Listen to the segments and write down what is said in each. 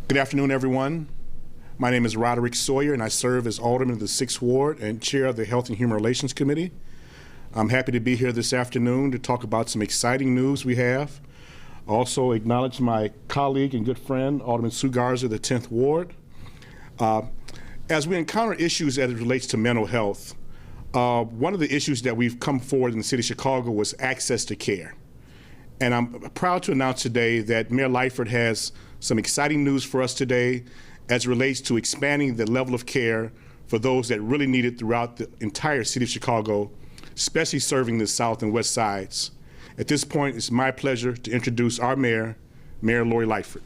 Good afternoon, everyone. My name is Roderick Sawyer, and I serve as Alderman of the 6th Ward and Chair of the Health and Human Relations Committee. I'm happy to be here this afternoon to talk about some exciting news we have. Also acknowledge my colleague and good friend, Alderman Sue Garza, the 10th Ward. As we encounter issues as it relates to mental health, one of the issues that we've come forward in the city of Chicago was access to care. And I'm proud to announce today that Mayor Lightfoot has some exciting news for us today as it relates to expanding the level of care for those that really need it throughout the entire city of Chicago, especially serving the south and west sides. At this point, it's my pleasure to introduce our mayor, Mayor Lori Lightfoot.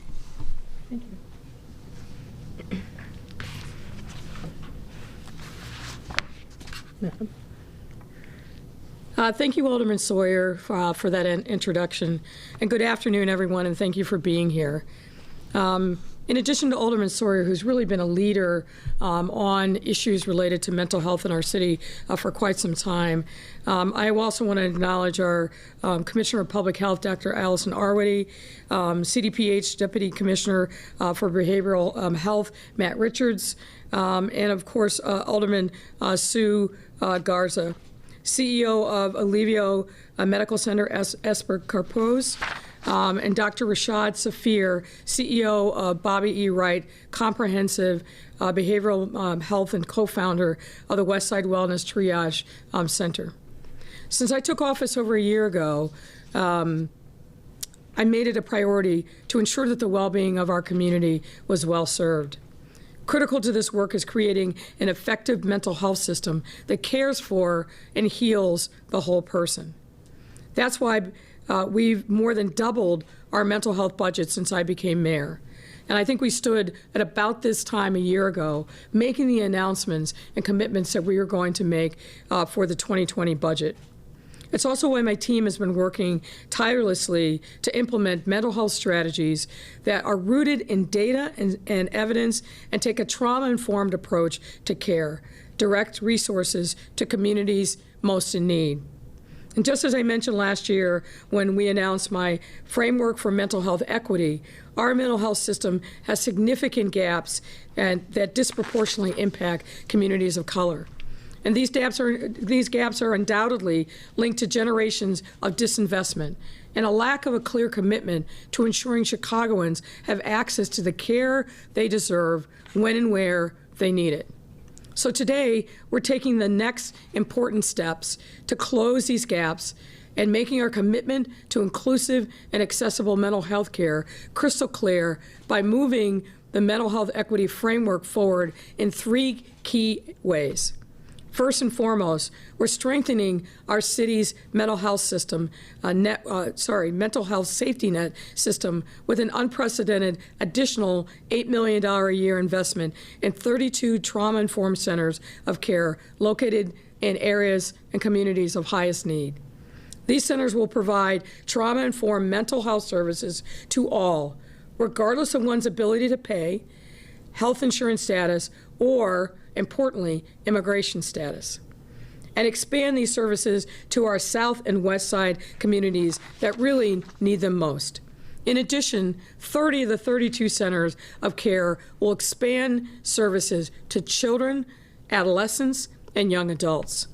Thank you. Thank you, Alderman Sawyer, for that introduction. And good afternoon, everyone, and thank you for being here. In addition to Alderman Sawyer, who's really been a leader on issues related to mental health in our city for quite some time, I also want to acknowledge our Commissioner of Public Health, Dr. Allison Arwady, CDPH Deputy Commissioner for Behavioral Health, Matt Richards, and of course, Alderman Sue Garza, CEO of Alivio Medical Center, Esther Corpus, and Dr. Rashad Safir, CEO of Bobby E Wright Comprehensive Behavioral Health and co-founder of the Westside Wellness Triage Center. Since I took office over a year ago, I made it a priority to ensure that the well-being of our community was well served. Critical to this work is creating an effective mental health system that cares for and heals the whole person. That's why we've more than doubled our mental health budget since I became mayor. And I think we stood at about this time a year ago making the announcements and commitments that we are going to make for the 2020 budget. It's also why my team has been working tirelessly to implement mental health strategies that are rooted in data and evidence and take a trauma-informed approach to care, direct resources to communities most in need. And just as I mentioned last year when we announced my framework for mental health equity, our mental health system has significant gaps and that disproportionately impact communities of color. And these gaps are undoubtedly linked to generations of disinvestment and a lack of a clear commitment to ensuring Chicagoans have access to the care they deserve when and where they need it. So today, we're taking the next important steps to close these gaps and making our commitment to inclusive and accessible mental health care crystal clear by moving the mental health equity framework forward in 3 key ways. First and foremost, we're strengthening our city's mental health system, mental health safety net system with an unprecedented additional $8 million a year investment in 32 trauma-informed centers of care located in areas and communities of highest need. These centers will provide trauma-informed mental health services to all, regardless of one's ability to pay, health insurance status, or importantly, immigration status, and expand these services to our South and West Side communities that really need them most. In addition, 30 of the 32 centers of care will expand services to children, adolescents, and young adults,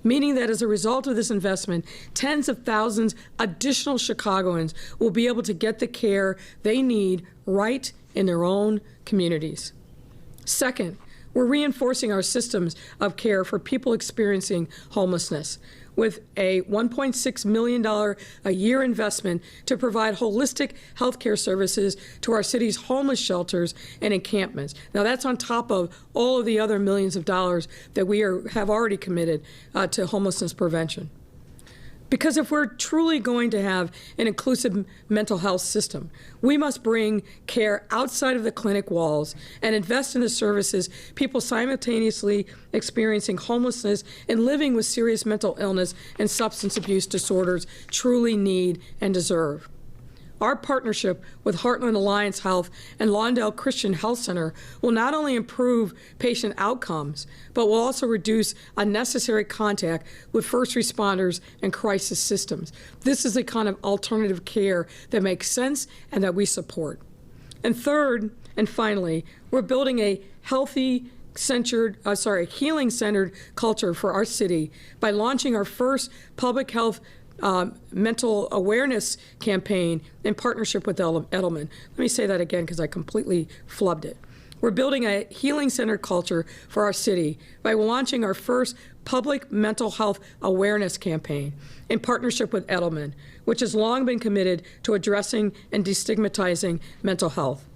meaning that as a result of this investment, tens of thousands additional Chicagoans will be able to get the care they need right in their own communities. Second, we're reinforcing our systems of care for people experiencing homelessness with a $1.6 million a year investment to provide holistic health care services to our city's homeless shelters and encampments. Now that's on top of all of the other millions of dollars that we have already committed to homelessness prevention. Because if we're truly going to have an inclusive mental health system, we must bring care outside of the clinic walls and invest in the services people simultaneously experiencing homelessness and living with serious mental illness and substance abuse disorders truly need and deserve. Our partnership with Heartland Alliance Health and Lawndale Christian Health Center will not only improve patient outcomes, but will also reduce unnecessary contact with first responders and crisis systems. This is the kind of alternative care that makes sense and that we support. And third, and finally, we're building a healing-centered culture for our city by launching our first public health mental awareness campaign in partnership with Edelman. Let me say that again because I completely flubbed it. We're building a healing-centered culture for our city by launching our first public mental health awareness campaign in partnership with Edelman, which has long been committed to addressing and destigmatizing mental health.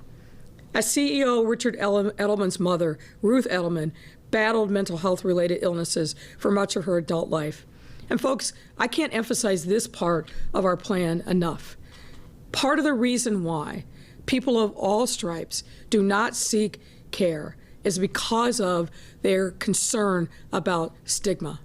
As CEO, Richard Edelman's mother, Ruth Edelman, battled mental health-related illnesses for much of her adult life. And folks, I can't emphasize this part of our plan enough. Part of the reason why people of all stripes do not seek care is because of their concern about stigma.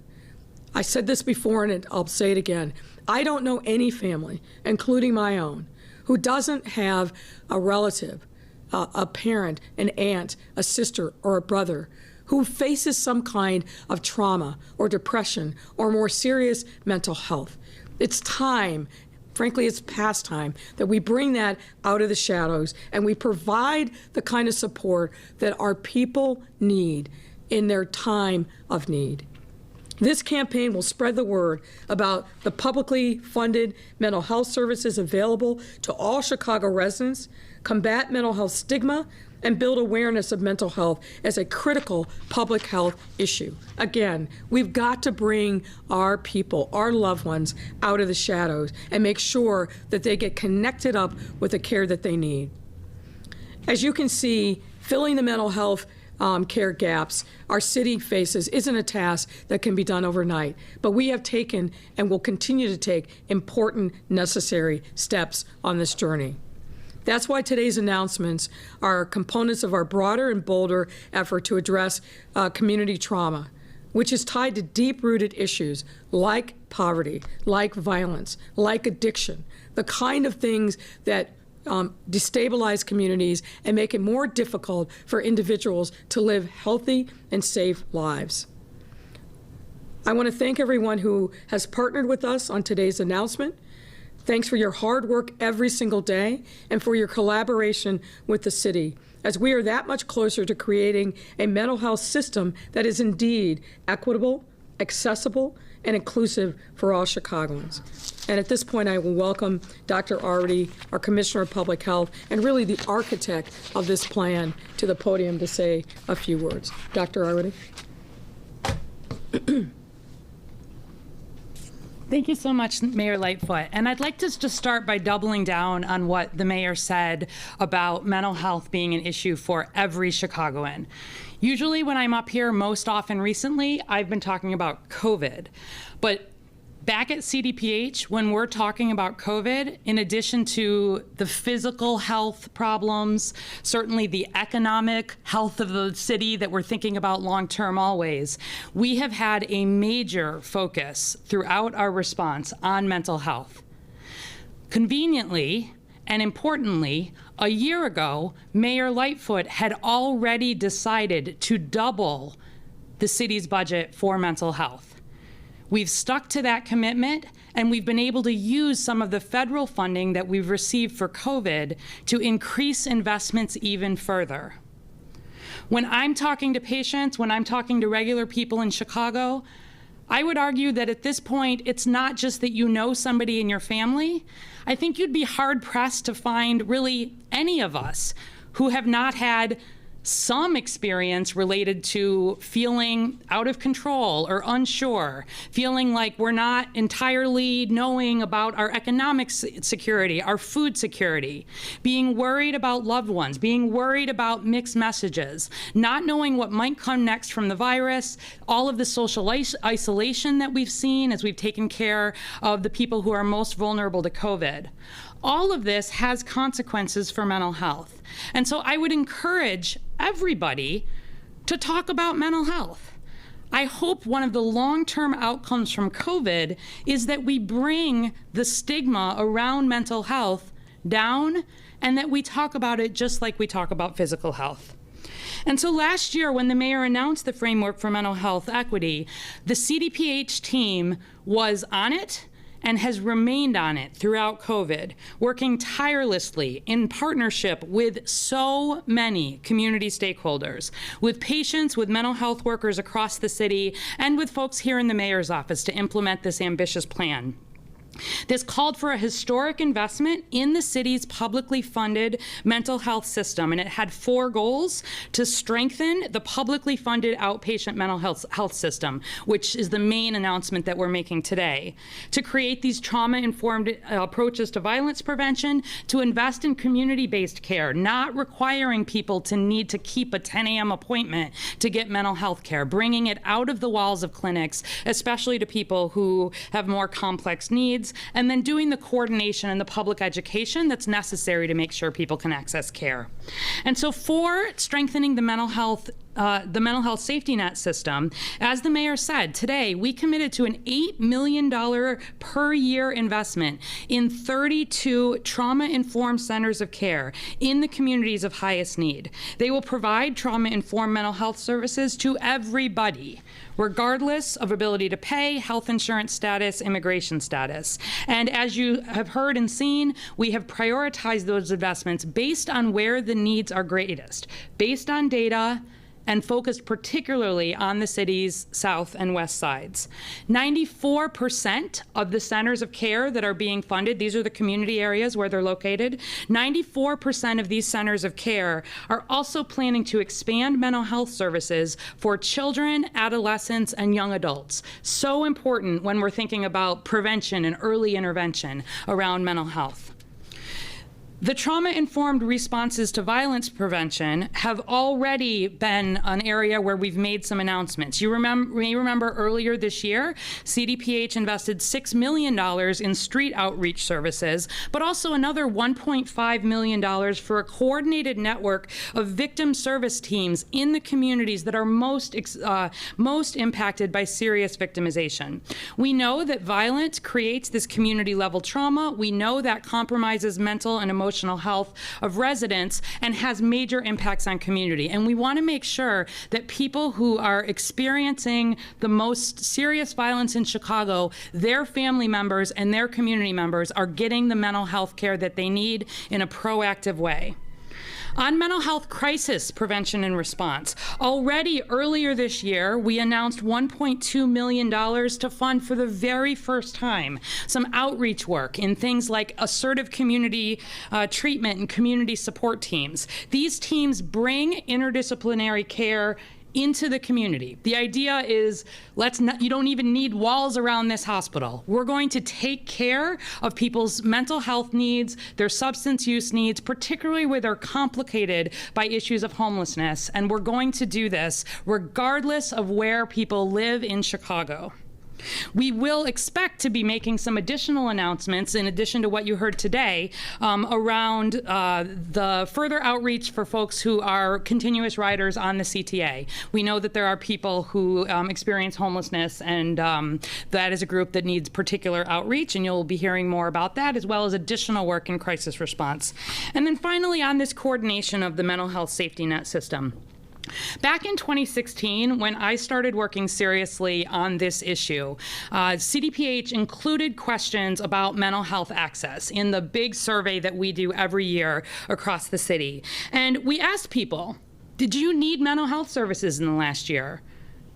I said this before and I'll say it again. I don't know any family, including my own, who doesn't have a relative, a parent, an aunt, a sister, or a brother who faces some kind of trauma or depression or more serious mental health. It's time, frankly, it's past time, that we bring that out of the shadows and we provide the kind of support that our people need in their time of need. This campaign will spread the word about the publicly funded mental health services available to all Chicago residents, combat mental health stigma, and build awareness of mental health as a critical public health issue. Again, we've got to bring our people, our loved ones, out of the shadows and make sure that they get connected up with the care that they need. As you can see, filling the mental health care gaps our city faces isn't a task that can be done overnight, but we have taken and will continue to take important, necessary steps on this journey. That's why today's announcements are components of our broader and bolder effort to address community trauma, which is tied to deep-rooted issues like poverty, like violence, like addiction, the kind of things that destabilize communities and make it more difficult for individuals to live healthy and safe lives. I want to thank everyone who has partnered with us on today's announcement. Thanks for your hard work every single day and for your collaboration with the city, as we are that much closer to creating a mental health system that is indeed equitable, accessible, and inclusive for all Chicagoans. And at this point, I will welcome Dr. Arwady, our Commissioner of Public Health, and really the architect of this plan, to the podium to say a few words. Dr. Arwady. Thank you so much, Mayor Lightfoot. And I'd like to just start by doubling down on what the mayor said about mental health being an issue for every Chicagoan. Usually when I'm up here, most often recently, I've been talking about COVID. But back at CDPH, when we're talking about COVID, in addition to the physical health problems, certainly the economic health of the city that we're thinking about long-term always, we have had a major focus throughout our response on mental health. Conveniently and importantly, a year ago, Mayor Lightfoot had already decided to double the city's budget for mental health. We've stuck to that commitment, and we've been able to use some of the federal funding that we've received for COVID to increase investments even further. When I'm talking to patients, when I'm talking to regular people in Chicago, I would argue that at this point, it's not just that you know somebody in your family. I think you'd be hard-pressed to find really any of us who have not had some experience related to feeling out of control or unsure, feeling like we're not entirely knowing about our economic security, our food security, being worried about loved ones, being worried about mixed messages, not knowing what might come next from the virus, all of the social isolation that we've seen as we've taken care of the people who are most vulnerable to COVID. All of this has consequences for mental health. And so I would encourage everybody to talk about mental health. I hope one of the long-term outcomes from COVID is that we bring the stigma around mental health down and that we talk about it just like we talk about physical health. And so last year, when the mayor announced the framework for mental health equity, the CDPH team was on it, and has remained on it throughout COVID, working tirelessly in partnership with so many community stakeholders, with patients, with mental health workers across the city, and with folks here in the mayor's office to implement this ambitious plan. This called for a historic investment in the city's publicly funded mental health system, and it had 4 goals: to strengthen the publicly funded outpatient mental health system, which is the main announcement that we're making today; to create these trauma-informed approaches to violence prevention; to invest in community-based care, not requiring people to need to keep a 10 a.m. appointment to get mental health care, bringing it out of the walls of clinics, especially to people who have more complex needs, and then doing the coordination and the public education that's necessary to make sure people can access care. And so for strengthening the mental health safety net system, as the mayor said, today we committed to an $8 million per year investment in 32 trauma-informed centers of care in the communities of highest need. They will provide trauma-informed mental health services to everybody, regardless of ability to pay, health insurance status, immigration status. And as you have heard and seen, we have prioritized those investments based on where the needs are greatest, based on data, and focused particularly on the city's south and west sides. 94% of the centers of care that are being funded, these are the community areas where they're located, 94% of these centers of care are also planning to expand mental health services for children, adolescents, and young adults. So important when we're thinking about prevention and early intervention around mental health. The trauma-informed responses to violence prevention have already been an area where we've made some announcements. You may remember earlier this year, CDPH invested $6 million in street outreach services, but also another $1.5 million for a coordinated network of victim service teams in the communities that are most impacted by serious victimization. We know that violence creates this community-level trauma. We know that compromises mental and emotional health of residents and has major impacts on community. And we want to make sure that people who are experiencing the most serious violence in Chicago, their family members and their community members are getting the mental health care that they need in a proactive way. On mental health crisis prevention and response, already earlier this year, we announced $1.2 million to fund for the very first time some outreach work in things like assertive community treatment and community support teams. These teams bring interdisciplinary care into the community. The idea is, you don't even need walls around this hospital. We're going to take care of people's mental health needs, their substance use needs, particularly where they're complicated by issues of homelessness. And we're going to do this regardless of where people live in Chicago. We will expect to be making some additional announcements in addition to what you heard today around the further outreach for folks who are continuous riders on the CTA. We know that there are people who experience homelessness, and that is a group that needs particular outreach, and you'll be hearing more about that, as well as additional work in crisis response. And then finally, on this coordination of the mental health safety net system. Back in 2016, when I started working seriously on this issue, CDPH included questions about mental health access in the big survey that we do every year across the city. And we asked people, did you need mental health services in the last year?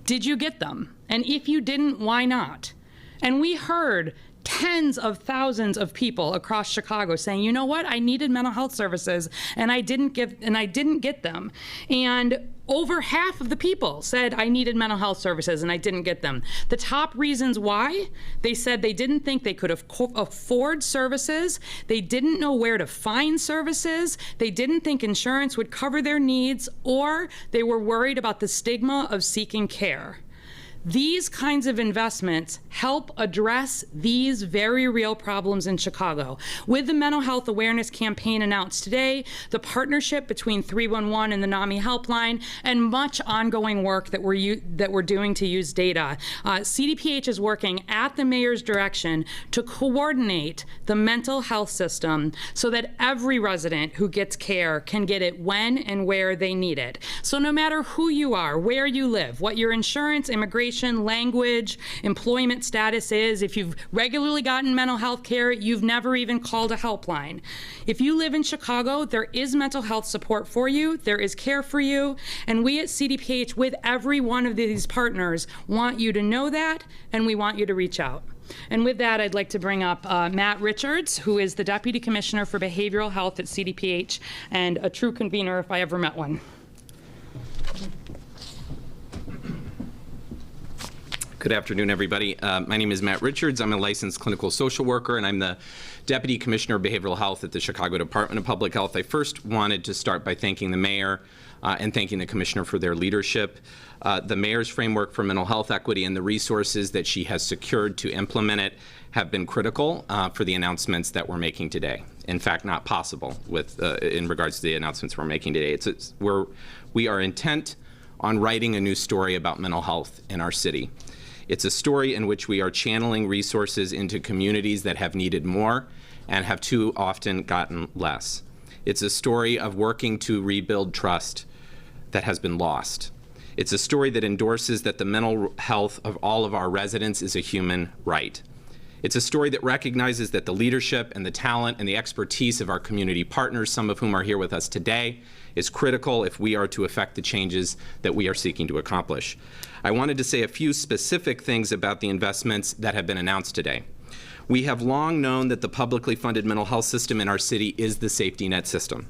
Did you get them? And if you didn't, why not? And we heard tens of thousands of people across Chicago saying, you know what, I needed mental health services and I didn't get them. And over half of the people said I needed mental health services and I didn't get them. The top reasons why, they said they didn't think they could afford services, they didn't know where to find services, they didn't think insurance would cover their needs, or they were worried about the stigma of seeking care. These kinds of investments help address these very real problems in Chicago. With the mental health awareness campaign announced today, the partnership between 311 and the NAMI helpline, and much ongoing work that we're doing to use data, CDPH is working at the mayor's direction to coordinate the mental health system so that every resident who gets care can get it when and where they need it. So no matter who you are, where you live, what your insurance, immigration, registration, language, employment status is. If you've regularly gotten mental health care, you've never even called a helpline. If you live in Chicago, there is mental health support for you, there is care for you, and we at CDPH, with every one of these partners, want you to know that, and we want you to reach out. And with that, I'd like to bring up Matt Richards, who is the Deputy Commissioner for Behavioral Health at CDPH and a true convener if I ever met one. Good afternoon, everybody. My name is Matt Richards. I'm a licensed clinical social worker, and I'm the Deputy Commissioner of Behavioral Health at the Chicago Department of Public Health. I first wanted to start by thanking the mayor and thanking the commissioner for their leadership. The mayor's framework for mental health equity and the resources that she has secured to implement it have been critical for the announcements that we're making today. In fact, not possible with in regards to the announcements we're making today. We are intent on writing a new story about mental health in our city. It's a story in which we are channeling resources into communities that have needed more and have too often gotten less. It's a story of working to rebuild trust that has been lost. It's a story that endorses that the mental health of all of our residents is a human right. It's a story that recognizes that the leadership and the talent and the expertise of our community partners, some of whom are here with us today, is critical if we are to effect the changes that we are seeking to accomplish. I wanted to say a few specific things about the investments that have been announced today. We have long known that the publicly funded mental health system in our city is the safety net system.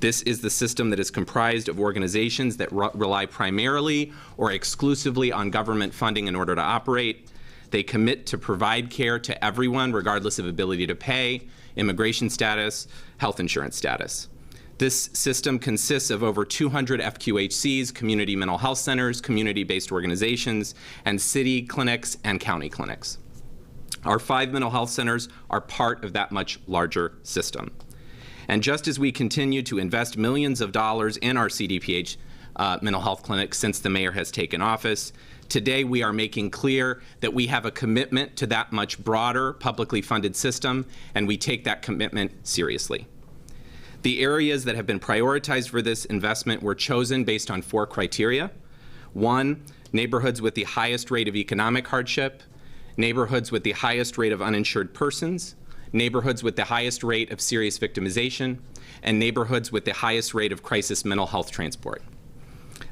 This is the system that is comprised of organizations that rely primarily or exclusively on government funding in order to operate. They commit to provide care to everyone, regardless of ability to pay, immigration status, health insurance status. This system consists of over 200 FQHCs, community mental health centers, community-based organizations, and city clinics and county clinics. Our 5 mental health centers are part of that much larger system. And just as we continue to invest millions of dollars in our CDPH mental health clinics since the mayor has taken office, today we are making clear that we have a commitment to that much broader publicly funded system, and we take that commitment seriously. The areas that have been prioritized for this investment were chosen based on 4 criteria. 1, neighborhoods with the highest rate of economic hardship, neighborhoods with the highest rate of uninsured persons, neighborhoods with the highest rate of serious victimization, and neighborhoods with the highest rate of crisis mental health transport.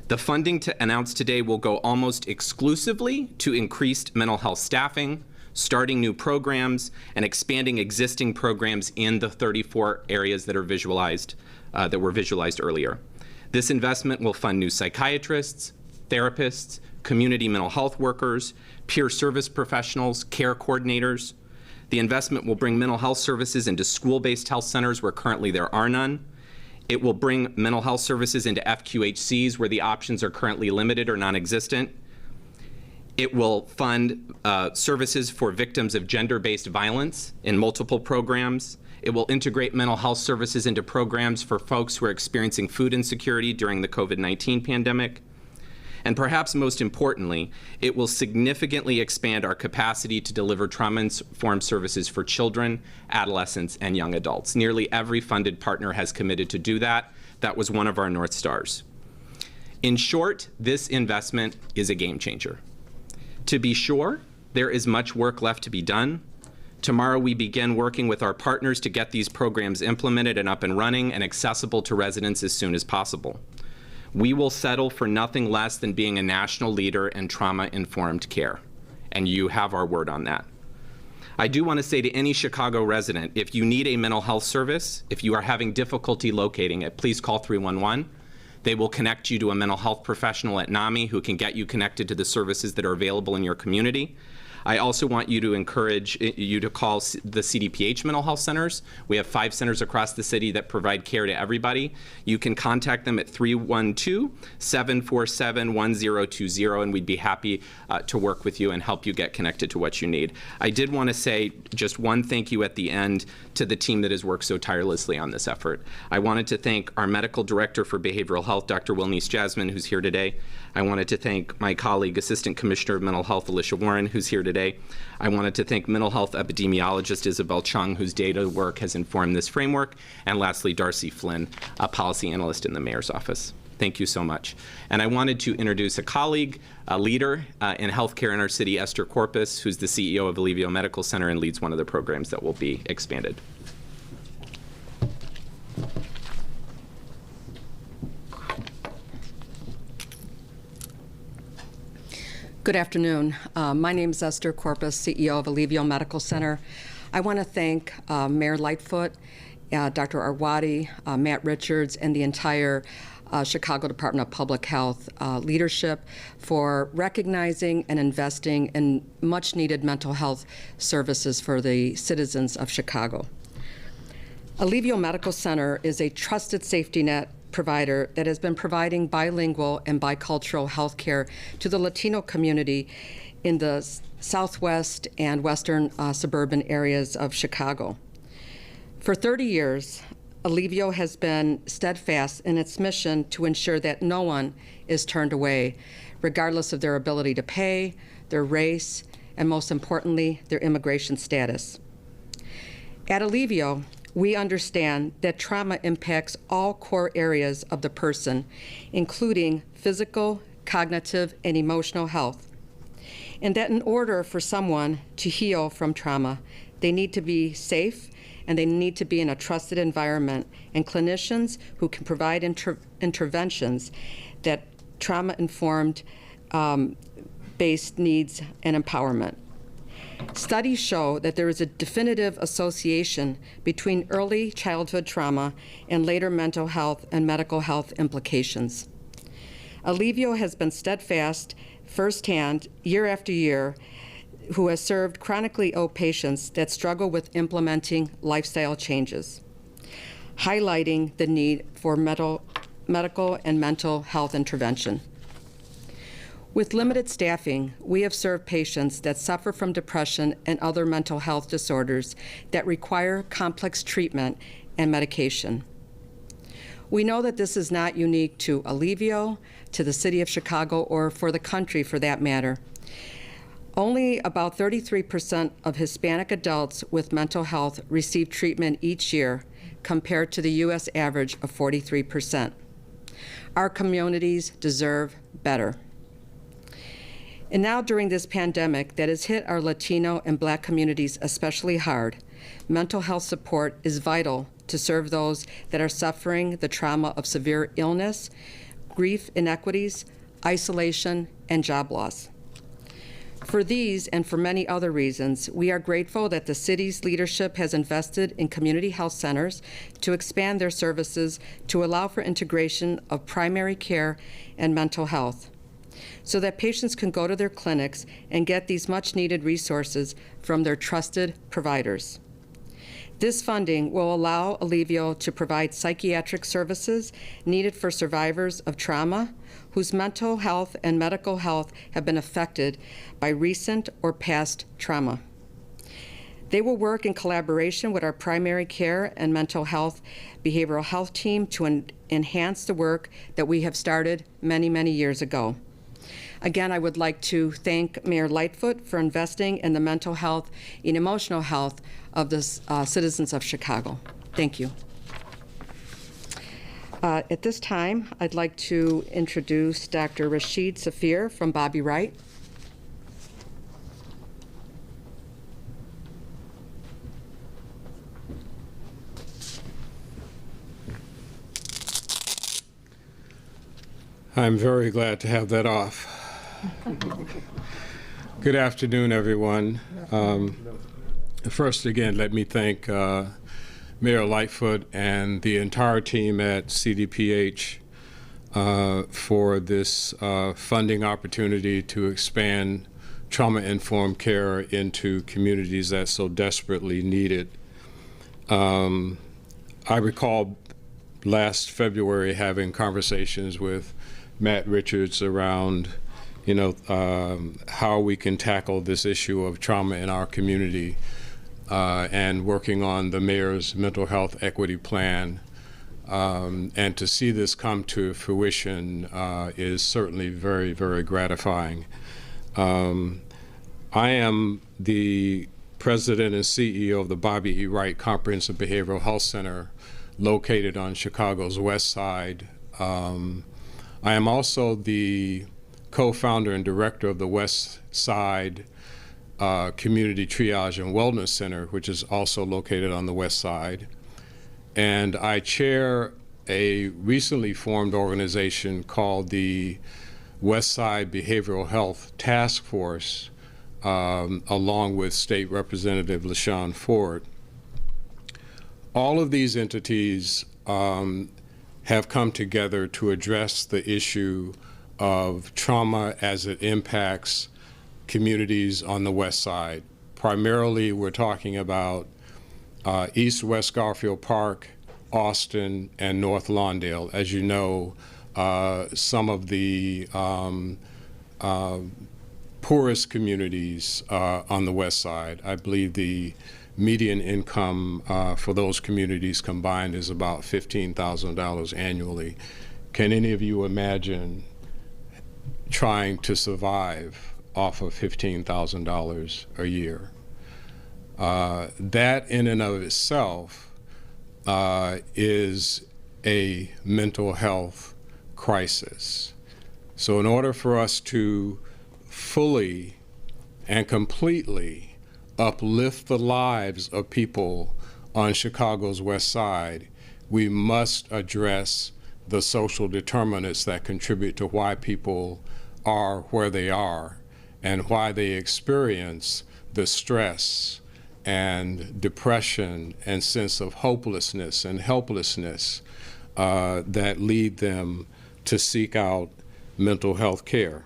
The funding announced today will go almost exclusively to increased mental health staffing, starting new programs, and expanding existing programs in the 34 areas that are visualized, that were visualized earlier. This investment will fund new psychiatrists, therapists, community mental health workers, peer service professionals, care coordinators. The investment will bring mental health services into school-based health centers where currently there are none. It will bring mental health services into FQHCs where the options are currently limited or non-existent. It will fund services for victims of gender-based violence in multiple programs. It will integrate mental health services into programs for folks who are experiencing food insecurity during the COVID-19 pandemic. And perhaps most importantly, it will significantly expand our capacity to deliver trauma-informed services for children, adolescents, and young adults. Nearly every funded partner has committed to do that. That was one of our North Stars. In short, this investment is a game changer. To be sure, there is much work left to be done. Tomorrow we begin working with our partners to get these programs implemented and up and running and accessible to residents as soon as possible. We will settle for nothing less than being a national leader in trauma-informed care, and you have our word on that. I do want to say to any Chicago resident, if you need a mental health service, if you are having difficulty locating it, please call 311. They will connect you to a mental health professional at NAMI who can get you connected to the services that are available in your community. I also want you to encourage you to call the CDPH mental health centers. We have 5 centers across the city that provide care to everybody. You can contact them at 312-747-1020, and we'd be happy to work with you and help you get connected to what you need. I did want to say just one thank you at the end to the team that has worked so tirelessly on this effort. I wanted to thank our medical director for behavioral health, Dr. Wilnice Jasmine, who's here today. I wanted to thank my colleague, Assistant Commissioner of Mental Health, Alicia Warren, who's here today. I wanted to thank mental health epidemiologist Isabel Chung, whose data work has informed this framework. And lastly, Darcy Flynn, a policy analyst in the mayor's office. Thank Thank you so much. And I wanted to introduce a colleague, a leader in healthcare in our city, Esther Corpus, who's the CEO of Alivio Medical Center and leads one of the programs that will be expanded. Good afternoon. My name is Esther Corpus, CEO of Alivio Medical Center. I want to thank Mayor Lightfoot, Dr. Arwady, Matt Richards, and the entire Chicago Department of Public Health leadership for recognizing and investing in much-needed mental health services for the citizens of Chicago. Alivio Medical Center is a trusted safety net provider that has been providing bilingual and bicultural health care to the Latino community in the southwest and western suburban areas of Chicago. For 30 years, Alivio has been steadfast in its mission to ensure that no one is turned away, regardless of their ability to pay, their race, and most importantly, their immigration status. At Alivio, we understand that trauma impacts all core areas of the person, including physical, cognitive, and emotional health, and that in order for someone to heal from trauma, they need to be safe and they need to be in a trusted environment, and clinicians who can provide interventions that trauma-informed based needs and empowerment. Studies show that there is a definitive association between early childhood trauma and later mental health and medical health implications. Alivio has been steadfast firsthand, year after year, who has served chronically ill patients that struggle with implementing lifestyle changes, highlighting the need for medical and mental health intervention. With limited staffing, we have served patients that suffer from depression and other mental health disorders that require complex treatment and medication. We know that this is not unique to Alivio, to the city of Chicago, or for the country for that matter. Only about 33% of Hispanic adults with mental health receive treatment each year, compared to the U.S. average of 43%. Our communities deserve better. And now during this pandemic that has hit our Latino and Black communities especially hard, mental health support is vital to serve those that are suffering the trauma of severe illness, grief inequities, isolation, and job loss. For these and for many other reasons, we are grateful that the city's leadership has invested in community health centers to expand their services to allow for integration of primary care and mental health, so that patients can go to their clinics and get these much-needed resources from their trusted providers. This funding will allow Alivio to provide psychiatric services needed for survivors of trauma whose mental health and medical health have been affected by recent or past trauma. They will work in collaboration with our primary care and mental health behavioral health team to enhance the work that we have started many, many years ago. Again, I would like to thank Mayor Lightfoot for investing in the mental health and emotional health of the citizens of Chicago. Thank you. At this time, I'd like to introduce Dr. Rashid Safir from E Wright. I'm very glad to have that off. Good afternoon, everyone. First, again, let me thank Mayor Lightfoot and the entire team at CDPH for this funding opportunity to expand trauma-informed care into communities that so desperately need it. I recall last February having conversations with Matt Richards around how we can tackle this issue of trauma in our community, and working on the mayor's mental health equity plan. And to see this come to fruition is certainly very, very gratifying. I am the president and CEO of the E Wright Comprehensive Behavioral Health Center, located on Chicago's west side. I am also the co-founder and director of the West Side Community Triage and Wellness Center, which is also located on the West Side. And I chair a recently formed organization called the West Side Behavioral Health Task Force, along with State Representative LaShawn Ford. All of these entities have come together to address the issue of trauma as it impacts communities on the West Side. Primarily, we're talking about East West Garfield Park, Austin, and North Lawndale. As you know, some of the poorest communities on the West Side. I believe the median income for those communities combined is about $15,000 annually. Can any of you imagine trying to survive off of $15,000 a year? That in and of itself is a mental health crisis. So in order for us to fully and completely uplift the lives of people on Chicago's West Side, we must address the social determinants that contribute to why people are where they are and why they experience the stress and depression and sense of hopelessness and helplessness that lead them to seek out mental health care.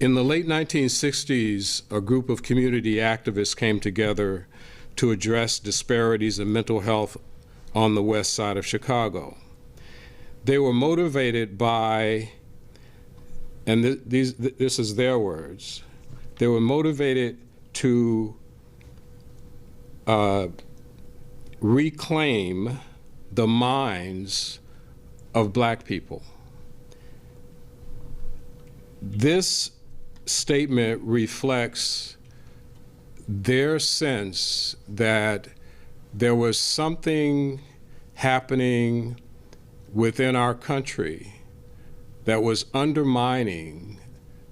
In the late 1960s, a group of community activists came together to address disparities in mental health on the West Side of Chicago. They were motivated by, and this is their words, they were motivated to reclaim the minds of Black people. This statement reflects their sense that there was something happening within our country that was undermining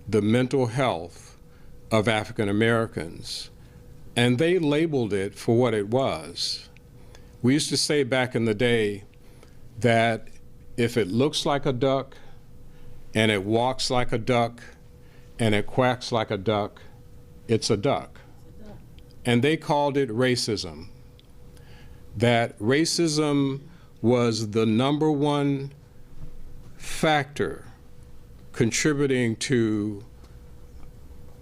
the mental health of African Americans, and they labeled it for what it was. We used to say back in the day that if it looks like a duck and it walks like a duck and it quacks like a duck, it's a duck. And they called it racism. That racism was the number one factor contributing to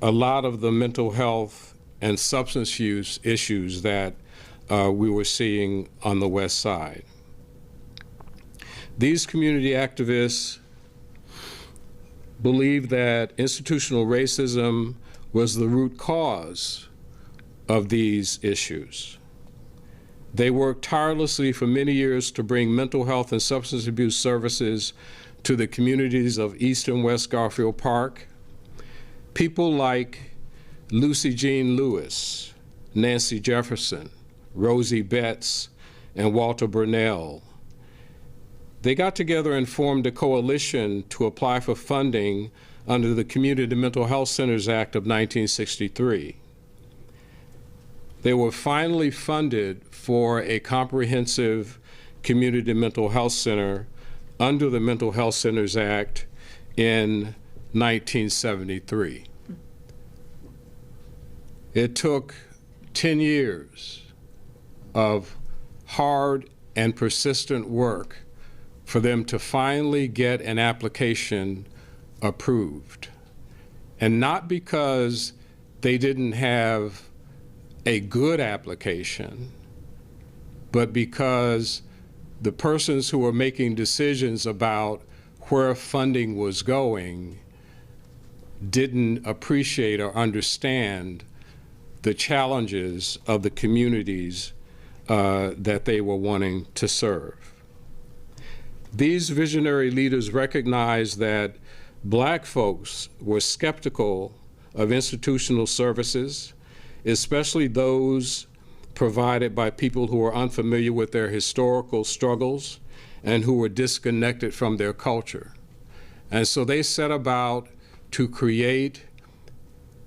a lot of the mental health and substance use issues that we were seeing on the West Side. These community activists believed that institutional racism was the root cause of these issues. They worked tirelessly for many years to bring mental health and substance abuse services to the communities of East and West Garfield Park. People like Lucy Jean Lewis, Nancy Jefferson, Rosie Betts, and Walter Burnell. They got together and formed a coalition to apply for funding under the Community Mental Health Centers Act of 1963. They were finally funded for a comprehensive community mental health center under the Mental Health Centers Act in 1973. It took 10 years of hard and persistent work for them to finally get an application approved. And not because they didn't have a good application, but because the persons who were making decisions about where funding was going didn't appreciate or understand the challenges of the communities that they were wanting to serve. These visionary leaders recognized that Black folks were skeptical of institutional services, especially those provided by people who are unfamiliar with their historical struggles and who were disconnected from their culture. And so they set about to create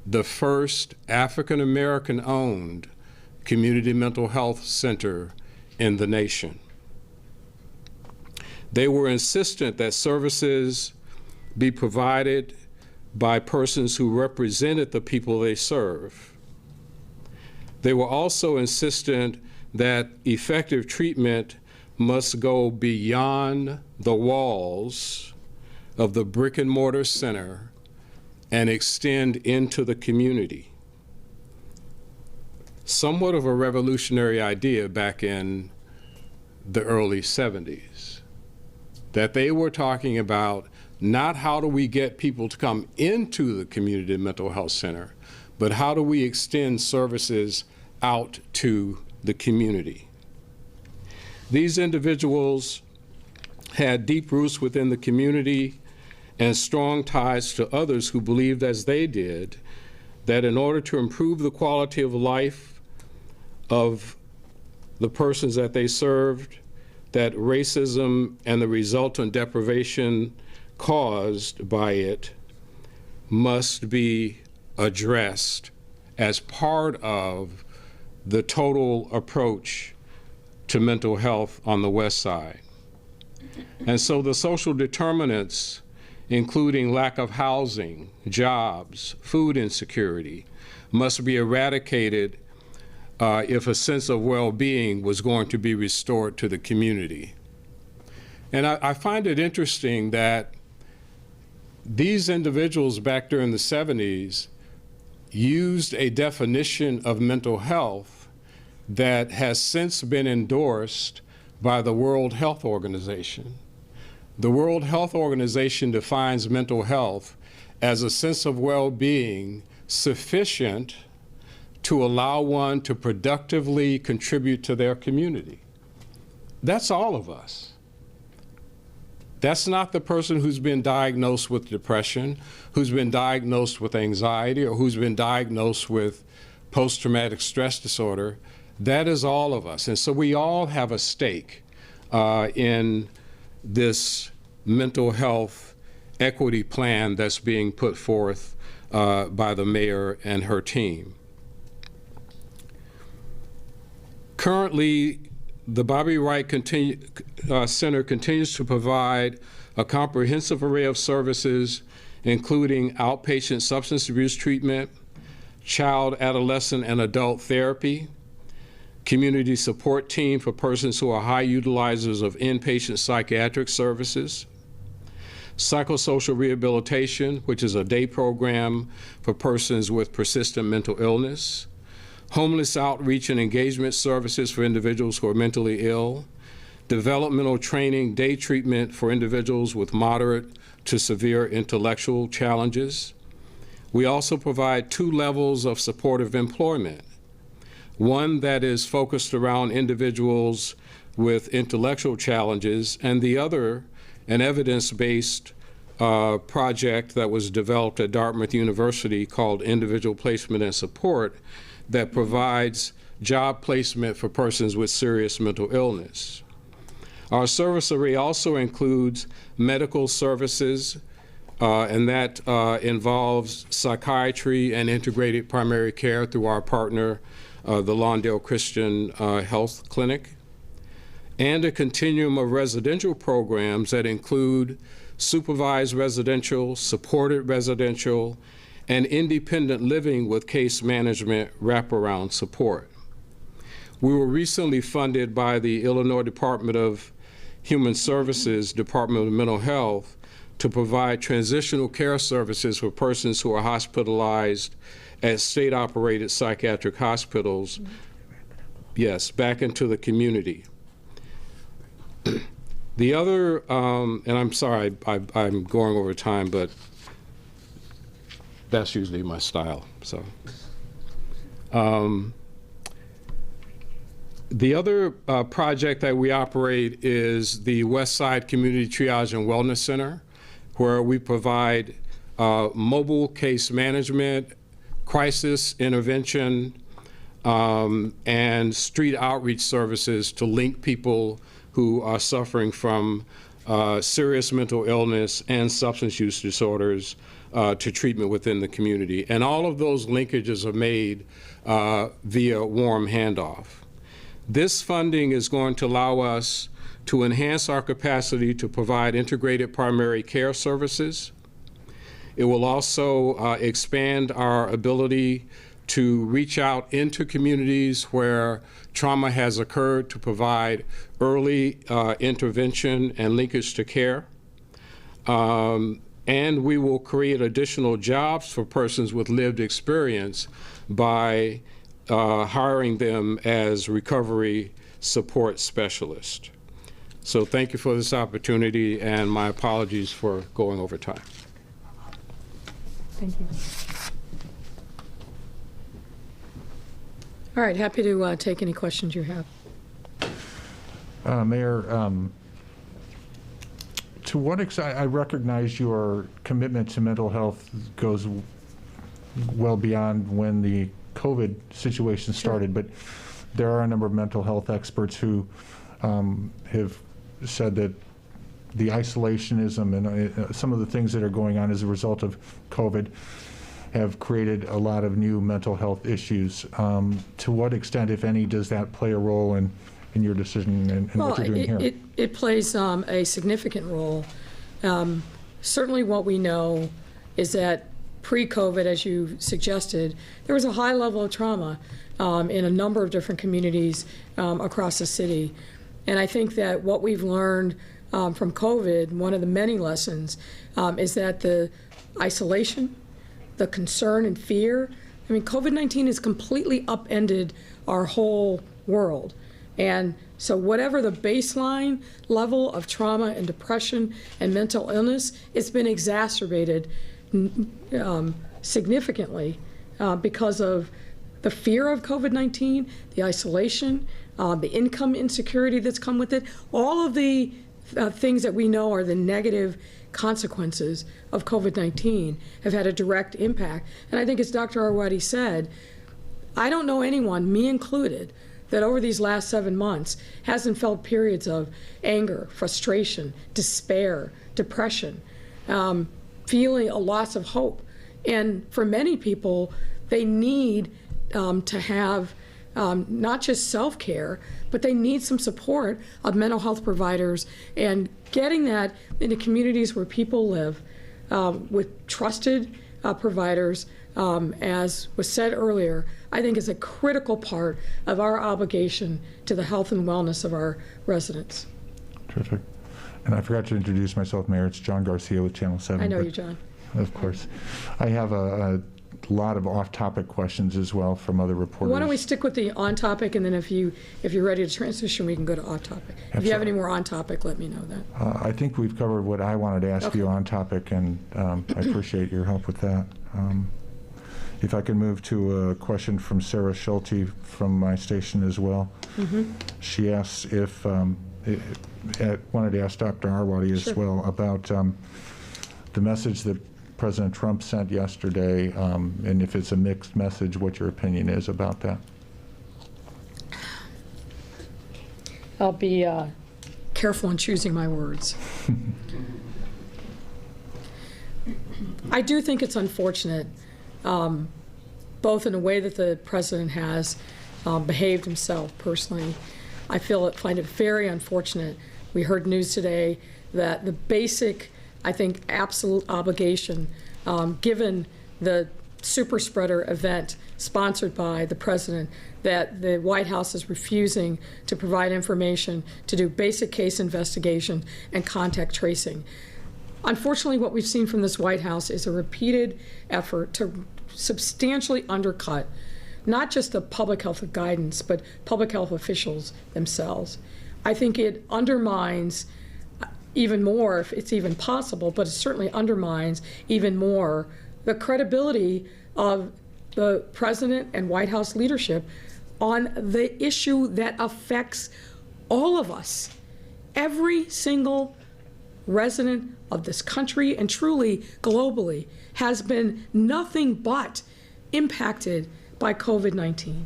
the first African-American owned community mental health center in the nation. They were insistent that services be provided by persons who represented the people they serve. They were also insistent that effective treatment must go beyond the walls of the brick and mortar center and extend into the community. Somewhat of a revolutionary idea back in the early 70s, that they were talking about not how do we get people to come into the community mental health center, but how do we extend services out to the community. These individuals had deep roots within the community and strong ties to others who believed as they did that in order to improve the quality of life of the persons that they served, that racism and the resultant deprivation caused by it must be addressed as part of the total approach to mental health on the West Side. And so the social determinants, including lack of housing, jobs, food insecurity, must be eradicated if a sense of well-being was going to be restored to the community. And I find it interesting that these individuals back during the 70s used a definition of mental health that has since been endorsed by the World Health Organization. The World Health Organization defines mental health as a sense of well-being sufficient to allow one to productively contribute to their community. That's all of us. That's not the person who's been diagnosed with depression, who's been diagnosed with anxiety, or who's been diagnosed with post-traumatic stress disorder. That is all of us. And so we all have a stake in this mental health equity plan that's being put forth by the mayor and her team. Currently, the Bobby Wright Center continues to provide a comprehensive array of services, including outpatient substance abuse treatment, child, adolescent, and adult therapy, community support team for persons who are high utilizers of inpatient psychiatric services, psychosocial rehabilitation, which is a day program for persons with persistent mental illness, homeless outreach and engagement services for individuals who are mentally ill, developmental training, day treatment for individuals with moderate to severe intellectual challenges. We also provide 2 levels of supportive employment. One that is focused around individuals with intellectual challenges, and the other, an evidence-based project that was developed at Dartmouth University called Individual Placement and Support that provides job placement for persons with serious mental illness. Our service array also includes medical services, and that involves psychiatry and integrated primary care through our partner, the Lawndale Christian Health Clinic, and a continuum of residential programs that include supervised residential, supported residential, and independent living with case management wraparound support. We were recently funded by the Illinois Department of Human Services, Department of Mental Health, to provide transitional care services for persons who are hospitalized at state-operated psychiatric hospitals, yes, back into the community. The other, and I'm sorry, I'm going over time, but that's usually my style, so. The other project that we operate is the West Side Community Triage and Wellness Center, where we provide mobile case management, crisis intervention, and street outreach services to link people who are suffering from serious mental illness and substance use disorders to treatment within the community. And all of those linkages are made via warm handoff. This funding is going to allow us to enhance our capacity to provide integrated primary care services. It will also expand our ability to reach out into communities where trauma has occurred to provide early intervention and linkage to care. And we will create additional jobs for persons with lived experience by hiring them as recovery support specialists. So thank you for this opportunity, and my apologies for going over time. Thank you. All right, happy to take any questions you have. Mayor, to what extent, I recognize your commitment to mental health goes well beyond when the COVID situation started, but there are a number of mental health experts who have said that the isolationism and some of the things that are going on as a result of COVID have created a lot of new mental health issues. To what extent, if any, does that play a role in your decision and what you're doing here? It plays a significant role. Certainly what we know is that pre-COVID, as you suggested, there was a high level of trauma in a number of different communities across the city. And I think that what we've learned from COVID, one of the many lessons, is that the isolation, the concern and fear, I mean, COVID-19 has completely upended our whole world. And so whatever the baseline level of trauma and depression and mental illness, it's been exacerbated significantly because of the fear of COVID-19, the isolation, the income insecurity that's come with it, all of the things that we know are the negative consequences of COVID-19 have had a direct impact. And I think as Dr. Arwady said, I don't know anyone, me included, that over these last 7 months hasn't felt periods of anger, frustration, despair, depression, feeling a loss of hope. And for many people, they need to have not just self-care, but they need some support of mental health providers, and getting that into communities where people live with trusted providers, as was said earlier, I think is a critical part of our obligation to the health and wellness of our residents. Terrific. And I forgot to introduce myself, Mayor. It's John Garcia with Channel 7. I know you, John. Of course. I have a lot of off-topic questions as well from other reporters. Why don't we stick with the on-topic, and then if you're ready to transition, we can go to off-topic. If you have any more on-topic, let me know that. I think we've covered what I wanted to ask you on-topic, and I appreciate your help with that. If I can move to a question from Sarah Schulte from my station as well. She asks if, wanted to ask Dr. Arwady as well about the message that President Trump sent yesterday, and if it's a mixed message, what your opinion is about that. I'll be careful in choosing my words. I do think it's unfortunate, both in the way that the president has behaved himself personally. I find it very unfortunate. We heard news today that the basic, I think, absolute obligation, given the super spreader event sponsored by the president, that the White House is refusing to provide information to do basic case investigation and contact tracing. Unfortunately, what we've seen from this White House is a repeated effort to substantially undercut not just the public health guidance, but public health officials themselves. I think it undermines even more, if it's even possible, but it certainly undermines even more the credibility of the president and White House leadership on the issue that affects all of us. Every single resident of this country, and truly globally, has been nothing but impacted by COVID-19.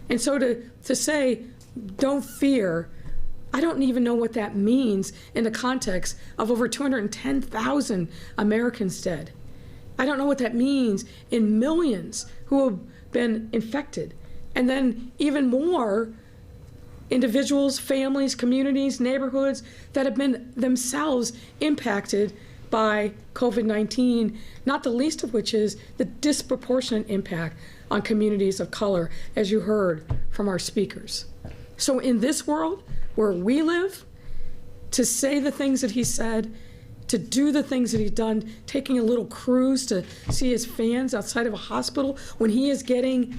And so to say, don't fear I don't even know what that means in the context of over 210,000 Americans dead. I don't know what that means in millions who have been infected. And then even more individuals, families, communities, neighborhoods that have been themselves impacted by COVID-19, not the least of which is the disproportionate impact on communities of color, as you heard from our speakers. So in this world where we live, to say the things that he said, to do the things that he's done, taking a little cruise to see his fans outside of a hospital when he is getting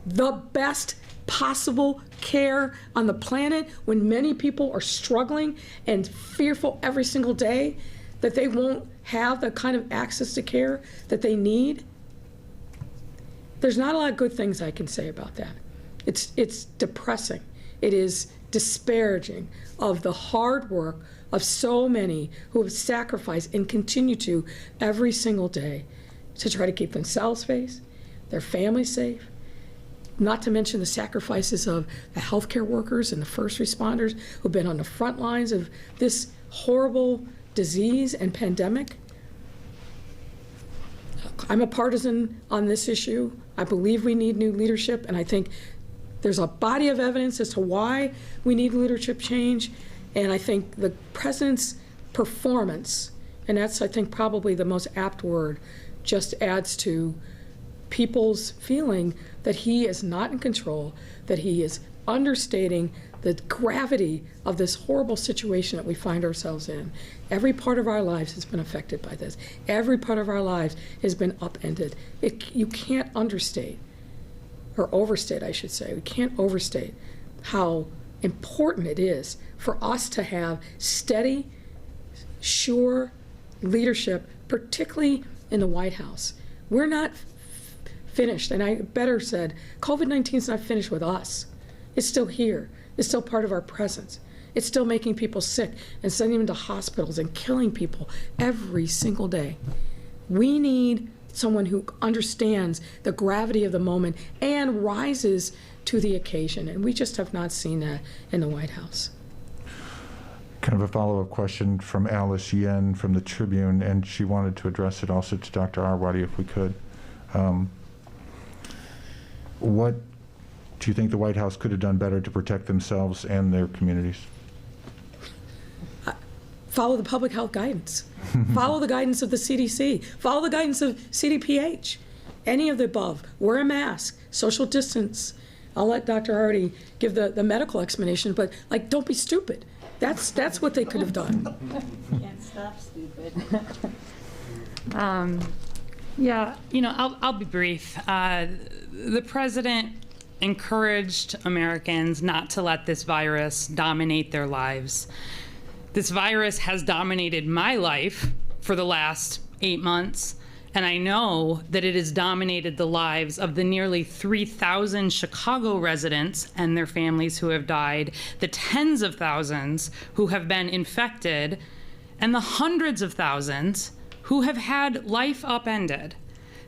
the best possible care on the planet, when many people are struggling and fearful every single day that they won't have the kind of access to care that they need. There's not a lot of good things I can say about that. It's depressing. It is disparaging of the hard work of so many who have sacrificed and continue to every single day to try to keep themselves safe, their families safe, not to mention the sacrifices of the healthcare workers and the first responders who've been on the front lines of this horrible disease and pandemic. I'm a partisan on this issue. I believe we need new leadership, and I think there's a body of evidence as to why we need leadership change. And I think the president's performance, and that's, I think, probably the most apt word, just adds to people's feeling that he is not in control, that he is understating the gravity of this horrible situation that we find ourselves in. Every part of our lives has been affected by this. Every part of our lives has been upended. You can't understate, or overstate, I should say. We can't overstate how important it is for us to have steady, sure leadership, particularly in the White House. We're not finished, and I better said, COVID-19 is not finished with us. It's still here. It's still part of our presence. It's still making people sick and sending them to hospitals and killing people every single day. We need someone who understands the gravity of the moment and rises to the occasion, and we just have not seen that in the White House. Kind of a follow-up question from Alice Yen from the Tribune, and she wanted to address it also to Dr. Arwady if we could. What do you think the White House could have done better to protect themselves and their communities? Follow the public health guidance. Follow the guidance of the CDC. Follow the guidance of CDPH. Any of the above. Wear a mask. Social distance. I'll let Dr. Arwady give the medical explanation, but don't be stupid. That's what they could have done. Can't stop stupid. Yeah, I'll be brief. The president encouraged Americans not to let this virus dominate their lives. This virus has dominated my life for the last 8 months, and I know that it has dominated the lives of the nearly 3,000 Chicago residents and their families who have died, the tens of thousands who have been infected, and the hundreds of thousands who have had life upended.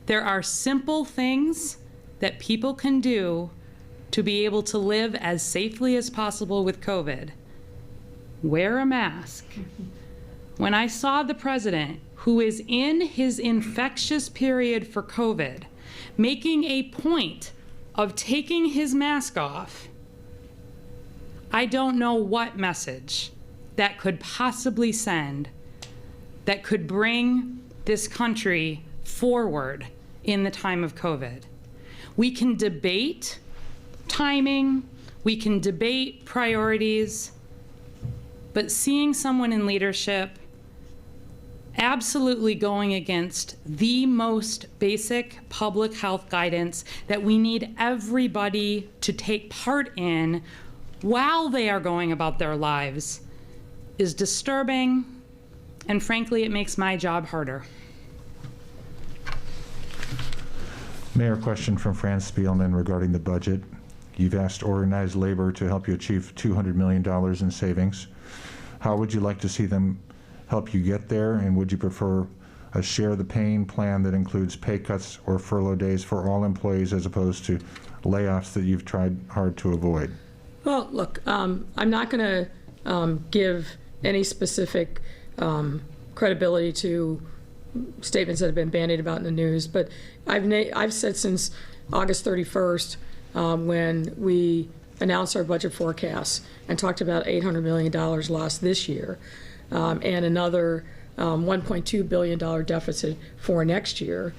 There are simple things that people can do to be able to live as safely as possible with COVID. Wear a mask. When I saw the president, who is in his infectious period for COVID, making a point of taking his mask off, I don't know what message that could possibly send that could bring this country forward in the time of COVID. We can debate timing, we can debate priorities, but seeing someone in leadership absolutely going against the most basic public health guidance that we need everybody to take part in while they are going about their lives is disturbing, and frankly, it makes my job harder. Mayor, question from Franz Spielman regarding the budget. You've asked organized labor to help you achieve $200 million in savings. How would you like to see them help you get there, and would you prefer a share the pain plan that includes pay cuts or furlough days for all employees as opposed to layoffs that you've tried hard to avoid? Well, look, I'm not going to give any specific credibility to statements that have been bandied about in the news, but I've said since August 31st, when we announced our budget forecast and talked about $800 million lost this year, and another $1.2 billion deficit for next year,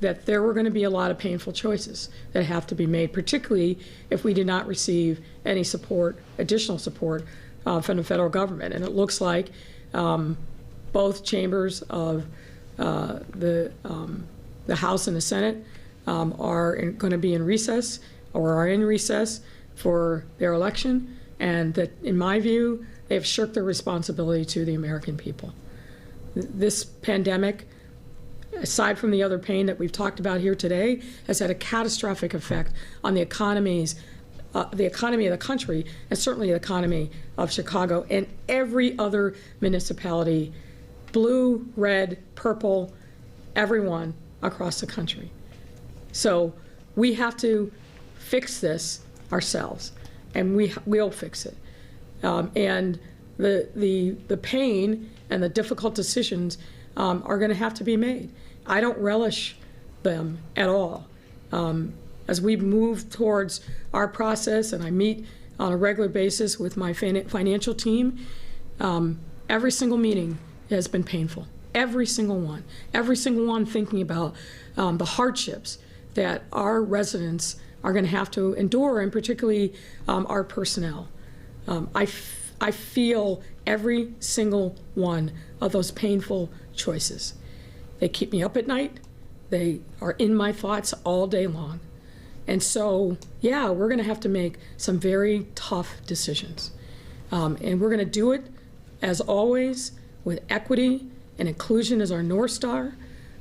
that there were going to be a lot of painful choices that have to be made, particularly if we did not receive any support, additional support from the federal government. And it looks like both chambers of the House and the Senate are going to be in recess or are in recess for their election, and that, in my view, they have shirked their responsibility to the American people. This pandemic, aside from the other pain that we've talked about here today, has had a catastrophic effect on the economy of the country, and certainly the economy of Chicago and every other municipality, blue, red, purple, everyone across the country. So we have to fix this ourselves, and we'll fix it. And the pain and the difficult decisions are going to have to be made. I don't relish them at all. As we move towards our process, and I meet on a regular basis with my financial team, every single meeting has been painful. Every single one thinking about the hardships that our residents are going to have to endure, and particularly our personnel. I feel every single one of those painful choices. They keep me up at night. They are in my thoughts all day long. And so, yeah, we're going to have to make some very tough decisions. And we're going to do it, as always, with equity and inclusion as our North Star.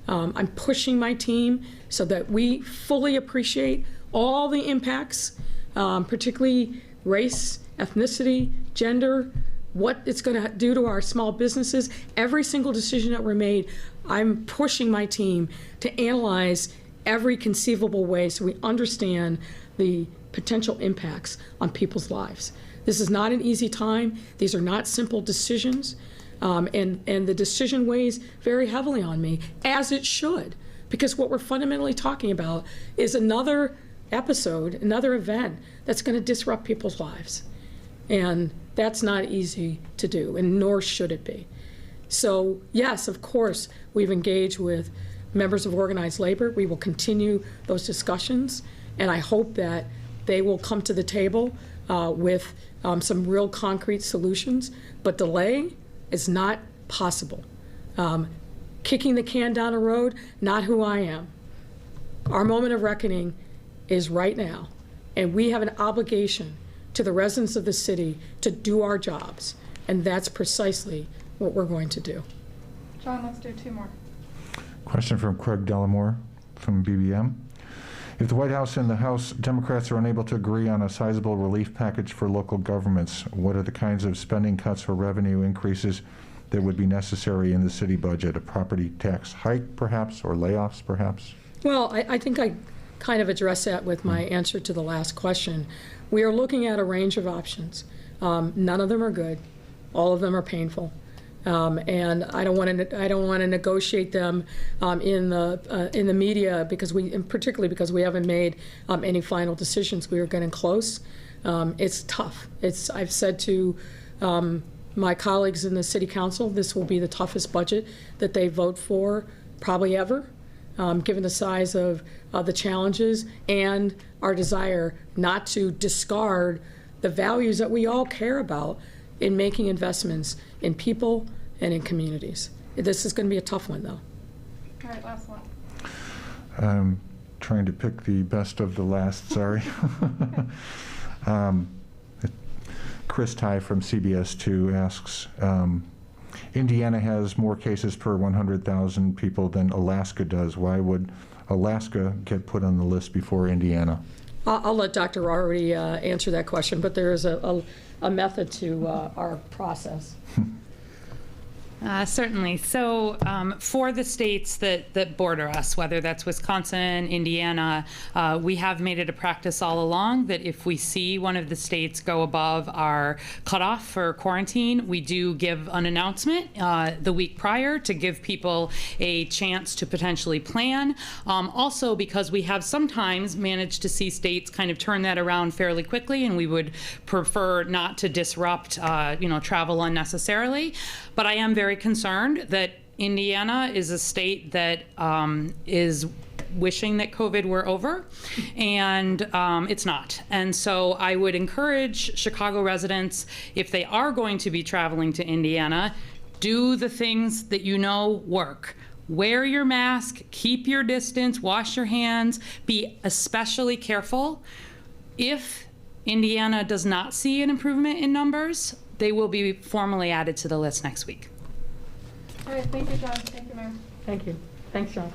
I'm pushing my team so that we fully appreciate all the impacts, particularly race, ethnicity, gender, what it's going to do to our small businesses. Every single decision that we're made, I'm pushing my team to analyze every conceivable way so we understand the potential impacts on people's lives. This is not an easy time. These are not simple decisions. And the decision weighs very heavily on me, as it should, because what we're fundamentally talking about is another episode, another event that's going to disrupt people's lives. And that's not easy to do, and nor should it be. So, yes, of course, we've engaged with members of organized labor. We will continue those discussions, and I hope that they will come to the table with some real concrete solutions. But delay is not possible. Kicking the can down the road, not who I am. Our moment of reckoning is right now, and we have an obligation to the residents of the city to do our jobs, and that's precisely what we're going to do. John, let's do two more. Question from Craig Dellamore from BBM. If the White House and the House Democrats are unable to agree on a sizable relief package for local governments, what are the kinds of spending cuts or revenue increases that would be necessary in the city budget? A property tax hike, perhaps, or layoffs, perhaps? Well, I think I kind of addressed that with my answer to the last question. We are looking at a range of options. None of them are good. All of them are painful. And I don't want to negotiate them in the media, particularly because we haven't made any final decisions. We are getting close. It's tough. I've said to my colleagues in the city council, this will be the toughest budget that they vote for probably ever, given the size of the challenges and our desire not to discard the values that we all care about in making investments in people and in communities. This is going to be a tough one, though. All right, last one. I'm trying to pick the best of the last, sorry. Chris Ty from CBS 2 asks, Indiana has more cases per 100,000 people than Alaska does. Why would Alaska get put on the list before Indiana? I'll let Dr. Arwady answer that question, but there is a method to our process. Certainly. So for the states that border us, whether that's Wisconsin, Indiana, we have made it a practice all along that if we see one of the states go above our cutoff for quarantine, we do give an announcement the week prior to give people a chance to potentially plan. Also, because we have sometimes managed to see states kind of turn that around fairly quickly, and we would prefer not to disrupt travel unnecessarily. But I am very concerned that Indiana is a state that is wishing that COVID were over, and it's not. And so I would encourage Chicago residents, if they are going to be traveling to Indiana, do the things that you know work. Wear your mask, keep your distance, wash your hands, be especially careful. If Indiana does not see an improvement in numbers, they will be formally added to the list next week. All right, thank you, John. Thank you, Mayor. Thank you. Thanks, John.